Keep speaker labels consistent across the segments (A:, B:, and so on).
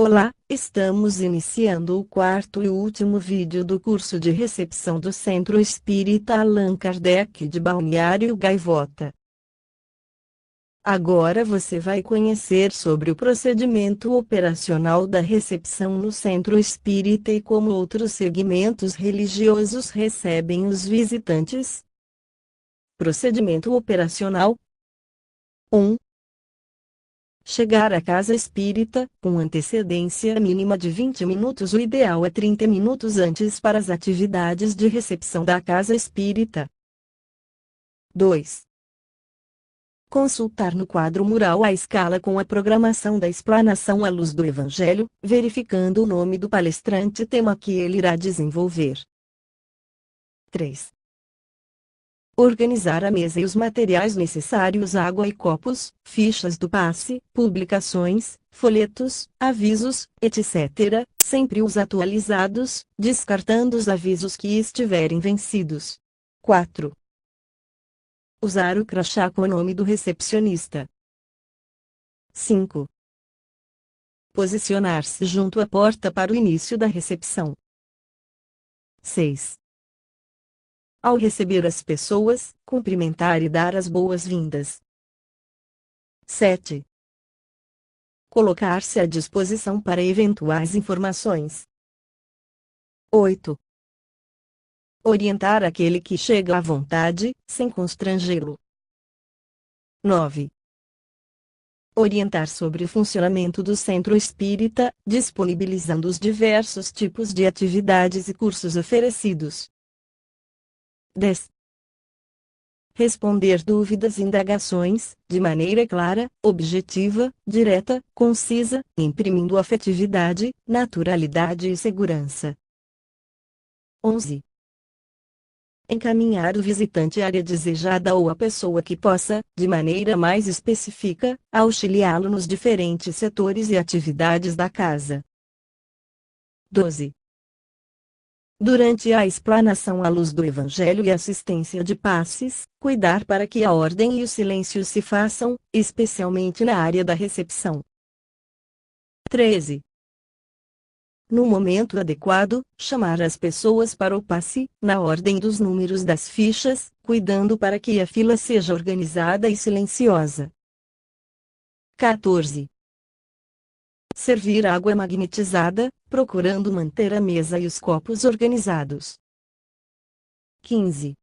A: Olá, estamos iniciando o quarto e último vídeo do curso de recepção do Centro Espírita Allan Kardec de Balneário Gaivota. Agora você vai conhecer sobre o procedimento operacional da recepção no Centro Espírita e como outros segmentos religiosos recebem os visitantes. Procedimento operacional 1. Chegar à casa espírita, com antecedência mínima de 20 minutos. O ideal é 30 minutos antes para as atividades de recepção da casa espírita. 2. Consultar no quadro mural a escala com a programação da explanação à luz do Evangelho, verificando o nome do palestrante e tema que ele irá desenvolver. 3. Organizar a mesa e os materiais necessários: água e copos, fichas do passe, publicações, folhetos, avisos, etc., sempre os atualizados, descartando os avisos que estiverem vencidos. 4. Usar o crachá com o nome do recepcionista. 5. Posicionar-se junto à porta para o início da recepção. 6. Ao receber as pessoas, cumprimentar e dar as boas-vindas. 7. Colocar-se à disposição para eventuais informações. 8. Orientar aquele que chega à vontade, sem constrangê-lo. 9. Orientar sobre o funcionamento do centro espírita, disponibilizando os diversos tipos de atividades e cursos oferecidos. 10. Responder dúvidas e indagações, de maneira clara, objetiva, direta, concisa, imprimindo afetividade, naturalidade e segurança. 11. Encaminhar o visitante à área desejada ou a pessoa que possa, de maneira mais específica, auxiliá-lo nos diferentes setores e atividades da casa. 12. Durante a explanação à luz do Evangelho e assistência de passes, cuidar para que a ordem e o silêncio se façam, especialmente na área da recepção. 13. No momento adequado, chamar as pessoas para o passe, na ordem dos números das fichas, cuidando para que a fila seja organizada e silenciosa. 14. Servir água magnetizada, procurando manter a mesa e os copos organizados. 15.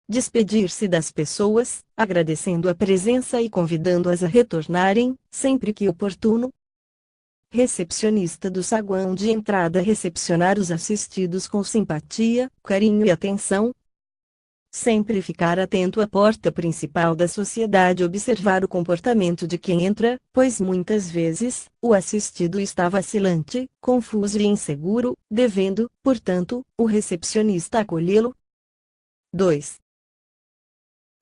A: Despedir-se das pessoas, agradecendo a presença e convidando-as a retornarem, sempre que oportuno. Recepcionista do saguão de entrada: recepcionar os assistidos com simpatia, carinho e atenção. Sempre ficar atento à porta principal da sociedade, observar o comportamento de quem entra, pois muitas vezes, o assistido está vacilante, confuso e inseguro, devendo, portanto, o recepcionista acolhê-lo. 2.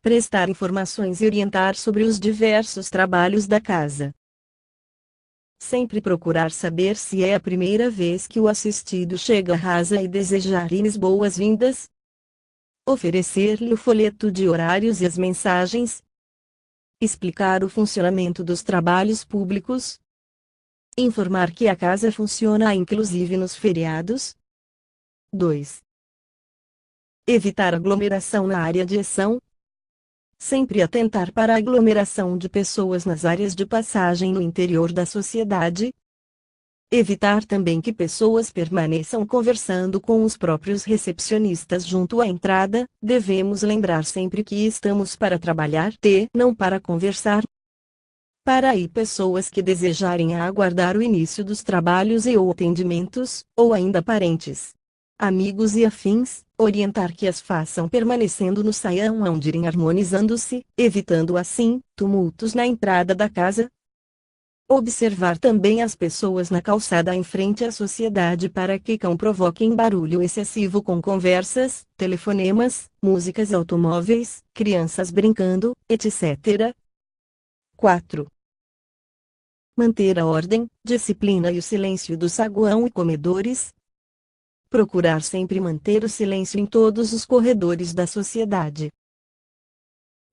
A: Prestar informações e orientar sobre os diversos trabalhos da casa. Sempre procurar saber se é a primeira vez que o assistido chega à casa e desejar-lhes boas-vindas. Oferecer-lhe o folheto de horários e as mensagens. Explicar o funcionamento dos trabalhos públicos. Informar que a casa funciona inclusive nos feriados. 2. Evitar aglomeração na área de ação. Sempre atentar para a aglomeração de pessoas nas áreas de passagem no interior da sociedade. Evitar também que pessoas permaneçam conversando com os próprios recepcionistas junto à entrada. Devemos lembrar sempre que estamos para trabalhar e não para conversar. Para aí pessoas que desejarem aguardar o início dos trabalhos e ou atendimentos, ou ainda parentes, amigos e afins, orientar que as façam permanecendo no saião onde irem, harmonizando-se, evitando assim tumultos na entrada da casa. Observar também as pessoas na calçada em frente à sociedade para que não provoquem barulho excessivo com conversas, telefonemas, músicas, automóveis, crianças brincando, etc. 4. Manter a ordem, disciplina e o silêncio do saguão e comedores. Procurar sempre manter o silêncio em todos os corredores da sociedade.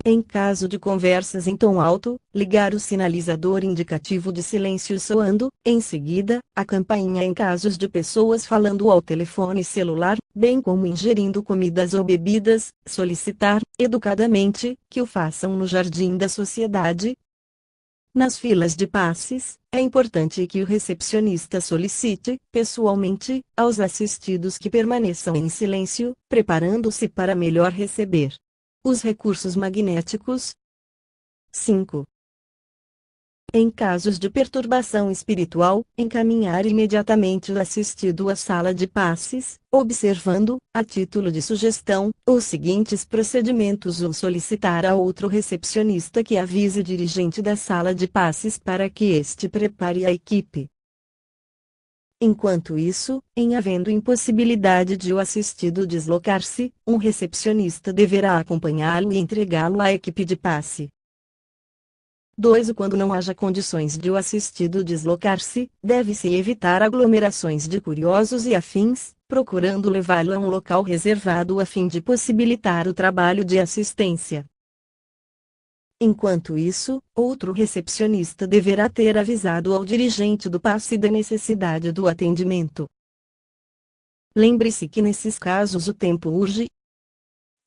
A: Em caso de conversas em tom alto, ligar o sinalizador indicativo de silêncio soando, em seguida, a campainha em casos de pessoas falando ao telefone celular, bem como ingerindo comidas ou bebidas, solicitar, educadamente, que o façam no jardim da sociedade. Nas filas de passes, é importante que o recepcionista solicite, pessoalmente, aos assistidos que permaneçam em silêncio, preparando-se para melhor receber os recursos magnéticos. 5. Em casos de perturbação espiritual, encaminhar imediatamente o assistido à sala de passes, observando, a título de sugestão, os seguintes procedimentos ou solicitar a outro recepcionista que avise o dirigente da sala de passes para que este prepare a equipe. Enquanto isso, em havendo impossibilidade de o assistido deslocar-se, um recepcionista deverá acompanhá-lo e entregá-lo à equipe de passe. 2. Quando não haja condições de o assistido deslocar-se, deve-se evitar aglomerações de curiosos e afins, procurando levá-lo a um local reservado a fim de possibilitar o trabalho de assistência. Enquanto isso, outro recepcionista deverá ter avisado ao dirigente do passe da necessidade do atendimento. Lembre-se que nesses casos o tempo urge.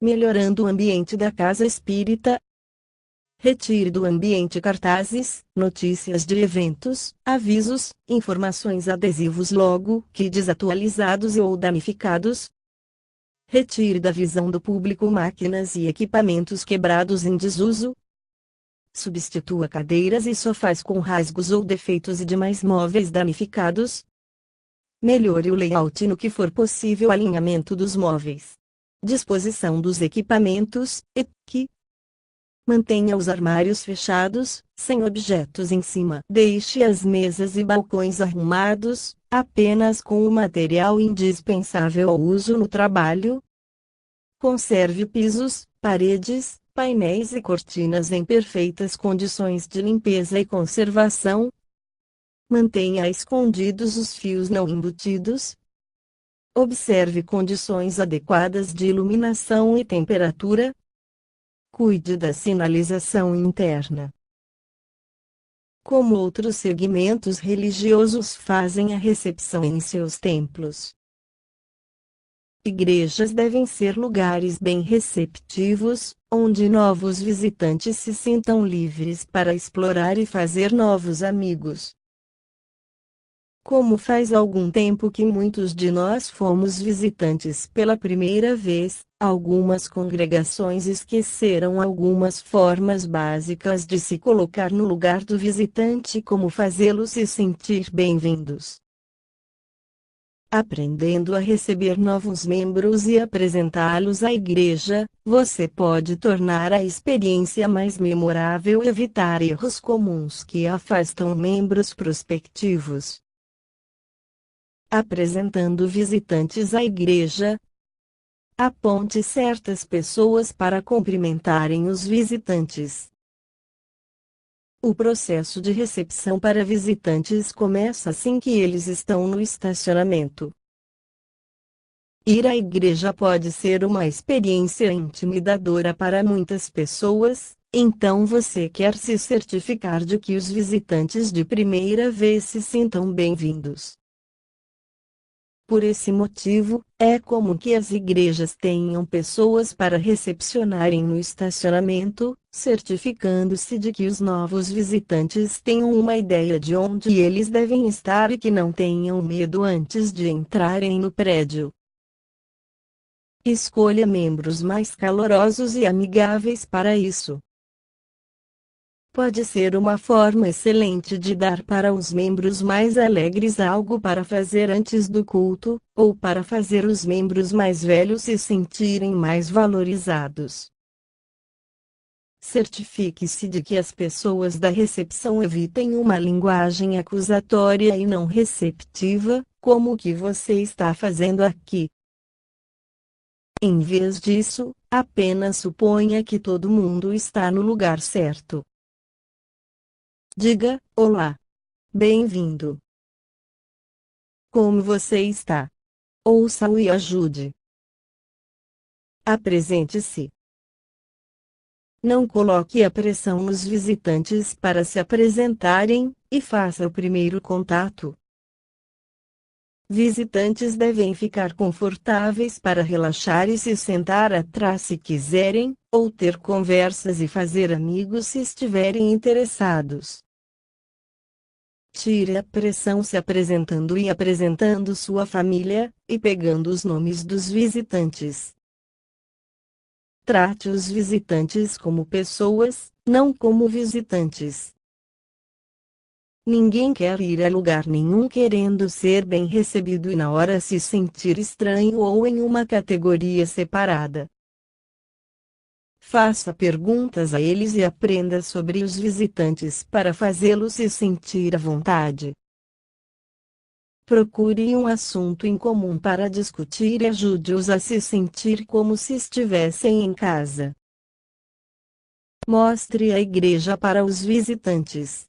A: Melhorando o ambiente da casa espírita. Retire do ambiente cartazes, notícias de eventos, avisos, informações, adesivos logo que desatualizados ou danificados. Retire da visão do público máquinas e equipamentos quebrados em desuso. Substitua cadeiras e sofás com rasgos ou defeitos e demais móveis danificados. Melhore o layout e, no que for possível, alinhamento dos móveis. Disposição dos equipamentos, e mantenha os armários fechados, sem objetos em cima. Deixe as mesas e balcões arrumados, apenas com o material indispensável ao uso no trabalho. Conserve pisos, paredes, painéis e cortinas em perfeitas condições de limpeza e conservação. Mantenha escondidos os fios não embutidos. Observe condições adequadas de iluminação e temperatura. Cuide da sinalização interna. Como outros segmentos religiosos fazem a recepção em seus templos, igrejas devem ser lugares bem receptivos, onde novos visitantes se sintam livres para explorar e fazer novos amigos. Como faz algum tempo que muitos de nós fomos visitantes pela primeira vez, algumas congregações esqueceram algumas formas básicas de se colocar no lugar do visitante, como fazê-los se sentir bem-vindos. Aprendendo a receber novos membros e apresentá-los à igreja, você pode tornar a experiência mais memorável e evitar erros comuns que afastam membros prospectivos. Apresentando visitantes à igreja, aponte certas pessoas para cumprimentarem os visitantes. O processo de recepção para visitantes começa assim que eles estão no estacionamento. Ir à igreja pode ser uma experiência intimidadora para muitas pessoas, então você quer se certificar de que os visitantes de primeira vez se sintam bem-vindos. Por esse motivo, é comum que as igrejas tenham pessoas para recepcionarem no estacionamento, certificando-se de que os novos visitantes tenham uma ideia de onde eles devem estar e que não tenham medo antes de entrarem no prédio. Escolha membros mais calorosos e amigáveis para isso. Pode ser uma forma excelente de dar para os membros mais alegres algo para fazer antes do culto, ou para fazer os membros mais velhos se sentirem mais valorizados. Certifique-se de que as pessoas da recepção evitem uma linguagem acusatória e não receptiva, como o que você está fazendo aqui. Em vez disso, apenas suponha que todo mundo está no lugar certo. Diga: olá. Bem-vindo. Como você está? Ouça-o e ajude. Apresente-se. Não coloque a pressão nos visitantes para se apresentarem, e faça o primeiro contato. Visitantes devem ficar confortáveis para relaxar e se sentar atrás se quiserem, ou ter conversas e fazer amigos se estiverem interessados. Tire a pressão se apresentando e apresentando sua família, e pegando os nomes dos visitantes. Trate os visitantes como pessoas, não como visitantes. Ninguém quer ir a lugar nenhum querendo ser bem recebido e na hora se sentir estranho ou em uma categoria separada. Faça perguntas a eles e aprenda sobre os visitantes para fazê-los se sentir à vontade. Procure um assunto em comum para discutir e ajude-os a se sentir como se estivessem em casa. Mostre a igreja para os visitantes.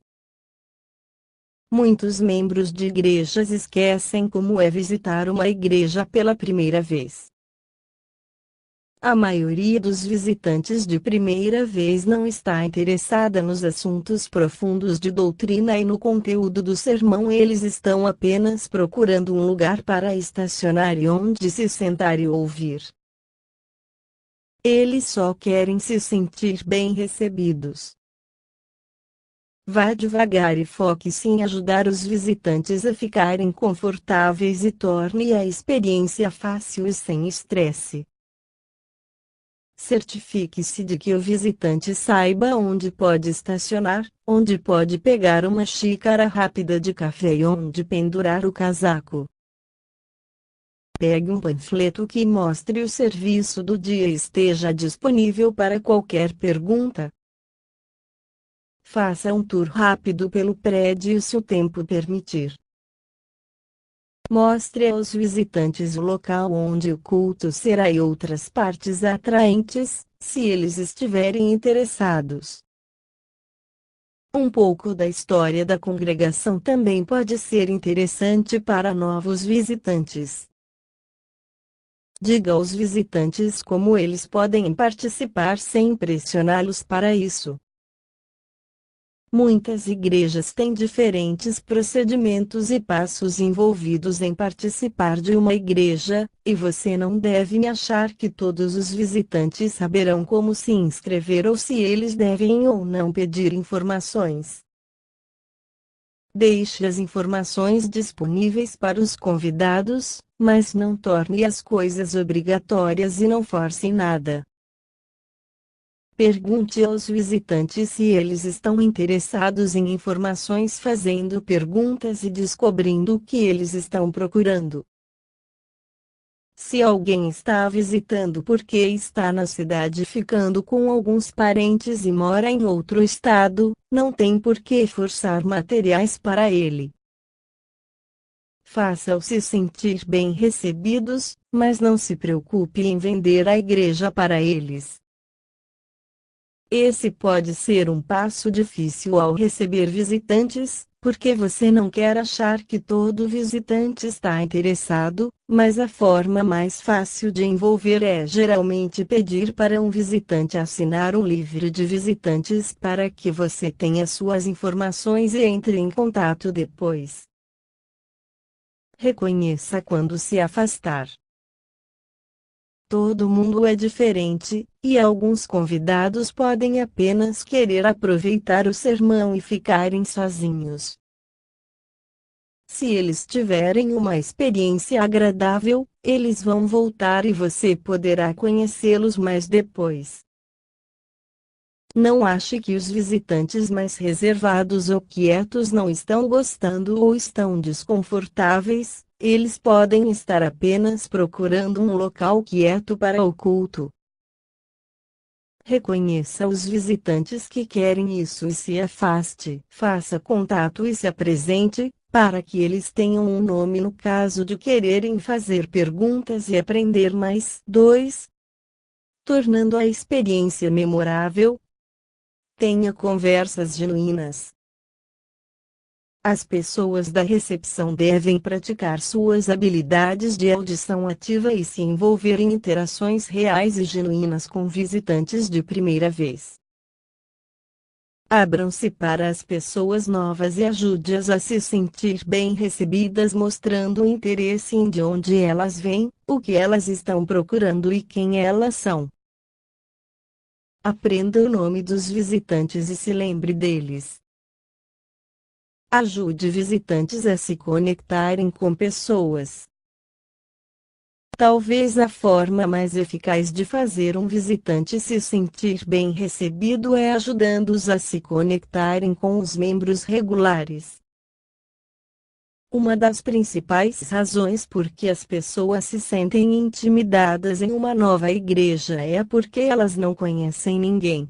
A: Muitos membros de igrejas esquecem como é visitar uma igreja pela primeira vez. A maioria dos visitantes de primeira vez não está interessada nos assuntos profundos de doutrina e no conteúdo do sermão. Eles estão apenas procurando um lugar para estacionar e onde se sentar e ouvir. Eles só querem se sentir bem recebidos. Vá devagar e foque-se em ajudar os visitantes a ficarem confortáveis e torne a experiência fácil e sem estresse. Certifique-se de que o visitante saiba onde pode estacionar, onde pode pegar uma xícara rápida de café e onde pendurar o casaco. Pegue um panfleto que mostre o serviço do dia e esteja disponível para qualquer pergunta. Faça um tour rápido pelo prédio se o tempo permitir. Mostre aos visitantes o local onde o culto será e outras partes atraentes, se eles estiverem interessados. Um pouco da história da congregação também pode ser interessante para novos visitantes. Diga aos visitantes como eles podem participar sem pressioná-los para isso. Muitas igrejas têm diferentes procedimentos e passos envolvidos em participar de uma igreja, e você não deve achar que todos os visitantes saberão como se inscrever ou se eles devem ou não pedir informações. Deixe as informações disponíveis para os convidados, mas não torne as coisas obrigatórias e não force nada. Pergunte aos visitantes se eles estão interessados em informações fazendo perguntas e descobrindo o que eles estão procurando. Se alguém está visitando porque está na cidade ficando com alguns parentes e mora em outro estado, não tem por que forçar materiais para ele. Faça-os se sentir bem recebidos, mas não se preocupe em vender a igreja para eles. Esse pode ser um passo difícil ao receber visitantes, porque você não quer achar que todo visitante está interessado, mas a forma mais fácil de envolver é geralmente pedir para um visitante assinar um livro de visitantes para que você tenha suas informações e entre em contato depois. Reconheça quando se afastar. Todo mundo é diferente, e alguns convidados podem apenas querer aproveitar o sermão e ficarem sozinhos. Se eles tiverem uma experiência agradável, eles vão voltar e você poderá conhecê-los mais depois. Não ache que os visitantes mais reservados ou quietos não estão gostando ou estão desconfortáveis. Eles podem estar apenas procurando um local quieto para o culto. Reconheça os visitantes que querem isso e se afaste. Faça contato e se apresente, para que eles tenham um nome no caso de quererem fazer perguntas e aprender mais. 2. Tornando a experiência memorável. Tenha conversas genuínas. As pessoas da recepção devem praticar suas habilidades de audição ativa e se envolver em interações reais e genuínas com visitantes de primeira vez. Abram-se para as pessoas novas e ajude-as a se sentir bem recebidas, mostrando interesse em de onde elas vêm, o que elas estão procurando e quem elas são. Aprenda o nome dos visitantes e se lembre deles. Ajude visitantes a se conectarem com pessoas. Talvez a forma mais eficaz de fazer um visitante se sentir bem recebido é ajudando-os a se conectarem com os membros regulares. Uma das principais razões por que as pessoas se sentem intimidadas em uma nova igreja é porque elas não conhecem ninguém.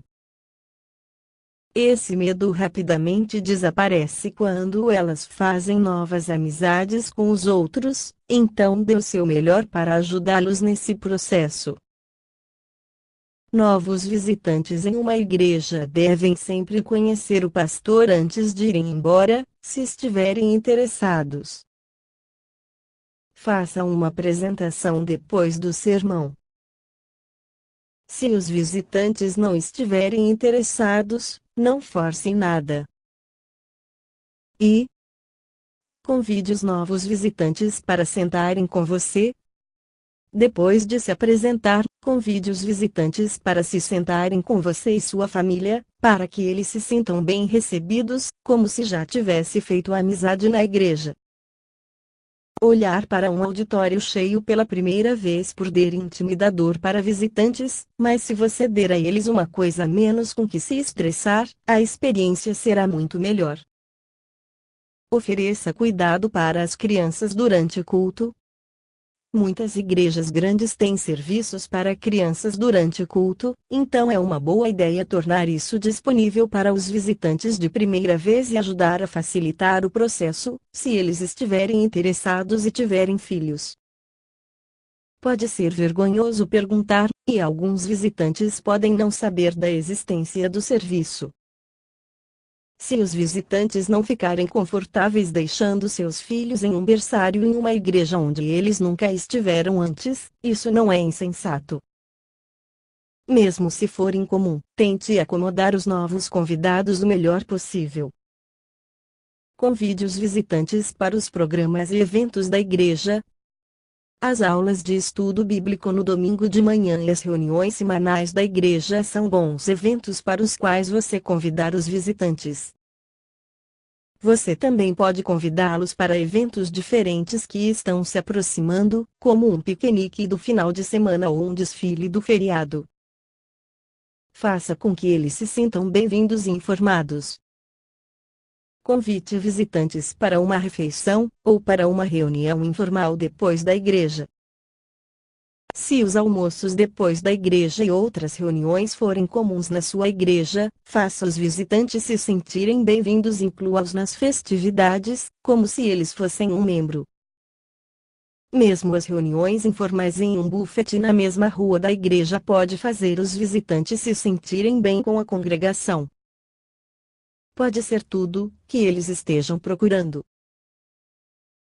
A: Esse medo rapidamente desaparece quando elas fazem novas amizades com os outros, então dê o seu melhor para ajudá-los nesse processo. Novos visitantes em uma igreja devem sempre conhecer o pastor antes de irem embora, se estiverem interessados. Faça uma apresentação depois do sermão. Se os visitantes não estiverem interessados, não forcem nada. E convide os novos visitantes para sentarem com você. Depois de se apresentar, convide os visitantes para se sentarem com você e sua família, para que eles se sintam bem recebidos, como se já tivesse feito amizade na igreja. Olhar para um auditório cheio pela primeira vez pode ser intimidador para visitantes, mas se você der a eles uma coisa a menos com que se estressar, a experiência será muito melhor. Ofereça cuidado para as crianças durante o culto. Muitas igrejas grandes têm serviços para crianças durante o culto, então é uma boa ideia tornar isso disponível para os visitantes de primeira vez e ajudar a facilitar o processo, se eles estiverem interessados e tiverem filhos. Pode ser vergonhoso perguntar, e alguns visitantes podem não saber da existência do serviço. Se os visitantes não ficarem confortáveis deixando seus filhos em um berçário em uma igreja onde eles nunca estiveram antes, isso não é insensato. Mesmo se for incomum, tente acomodar os novos convidados o melhor possível. Convide os visitantes para os programas e eventos da igreja. As aulas de estudo bíblico no domingo de manhã e as reuniões semanais da igreja são bons eventos para os quais você convidar os visitantes. Você também pode convidá-los para eventos diferentes que estão se aproximando, como um piquenique do final de semana ou um desfile do feriado. Faça com que eles se sintam bem-vindos e informados. Convide visitantes para uma refeição, ou para uma reunião informal depois da igreja. Se os almoços depois da igreja e outras reuniões forem comuns na sua igreja, faça os visitantes se sentirem bem-vindos e inclua-os nas festividades, como se eles fossem um membro. Mesmo as reuniões informais em um buffet na mesma rua da igreja pode fazer os visitantes se sentirem bem com a congregação. Pode ser tudo que eles estejam procurando.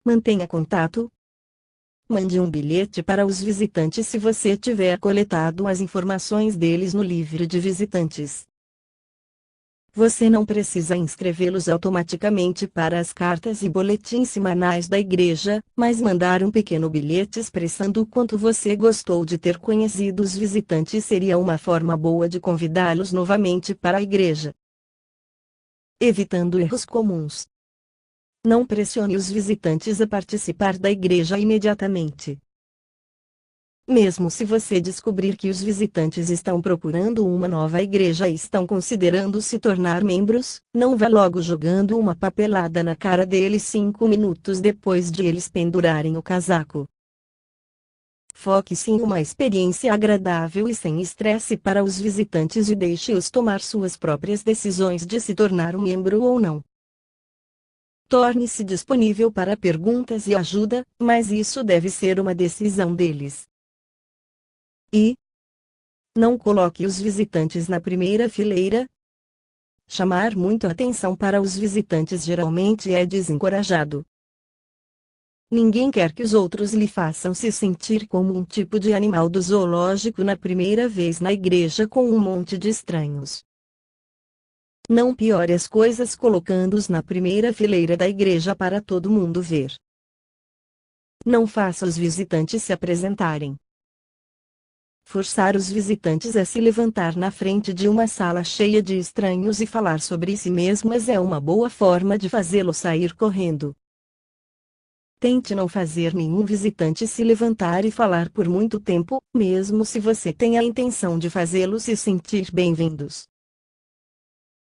A: Mantenha contato. Mande um bilhete para os visitantes se você tiver coletado as informações deles no livro de visitantes. Você não precisa inscrevê-los automaticamente para as cartas e boletins semanais da igreja, mas mandar um pequeno bilhete expressando o quanto você gostou de ter conhecido os visitantes seria uma forma boa de convidá-los novamente para a igreja. Evitando erros comuns. Não pressione os visitantes a participar da igreja imediatamente. Mesmo se você descobrir que os visitantes estão procurando uma nova igreja e estão considerando se tornar membros, não vá logo jogando uma papelada na cara deles 5 minutos depois de eles pendurarem o casaco. Foque-se em uma experiência agradável e sem estresse para os visitantes e deixe-os tomar suas próprias decisões de se tornar um membro ou não. Torne-se disponível para perguntas e ajuda, mas isso deve ser uma decisão deles. E não coloque os visitantes na primeira fileira. Chamar muito a atenção para os visitantes geralmente é desencorajado. Ninguém quer que os outros lhe façam se sentir como um tipo de animal do zoológico na primeira vez na igreja com um monte de estranhos. Não piore as coisas colocando-os na primeira fileira da igreja para todo mundo ver. Não faça os visitantes se apresentarem. Forçar os visitantes a se levantar na frente de uma sala cheia de estranhos e falar sobre si mesmas é uma boa forma de fazê-los sair correndo. Tente não fazer nenhum visitante se levantar e falar por muito tempo, mesmo se você tem a intenção de fazê-los se sentir bem-vindos.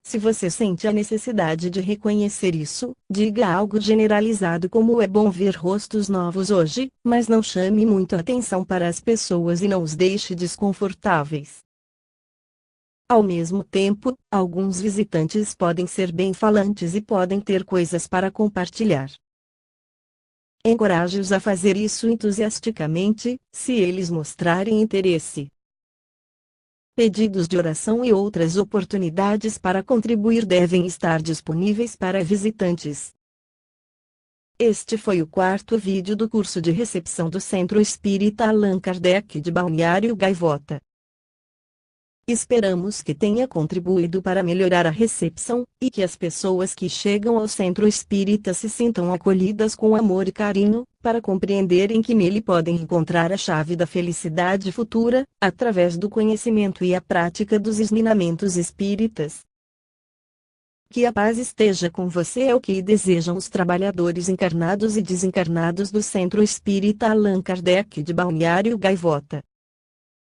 A: Se você sente a necessidade de reconhecer isso, diga algo generalizado como é bom ver rostos novos hoje, mas não chame muito a atenção para as pessoas e não os deixe desconfortáveis. Ao mesmo tempo, alguns visitantes podem ser bem falantes e podem ter coisas para compartilhar. Encoraje-os a fazer isso entusiasticamente, se eles mostrarem interesse. Pedidos de oração e outras oportunidades para contribuir devem estar disponíveis para visitantes. Este foi o quarto vídeo do curso de recepção do Centro Espírita Allan Kardec de Balneário Gaivota. Esperamos que tenha contribuído para melhorar a recepção, e que as pessoas que chegam ao Centro Espírita se sintam acolhidas com amor e carinho, para compreenderem que nele podem encontrar a chave da felicidade futura, através do conhecimento e a prática dos ensinamentos espíritas. Que a paz esteja com você é o que desejam os trabalhadores encarnados e desencarnados do Centro Espírita Allan Kardec de Balneário Gaivota.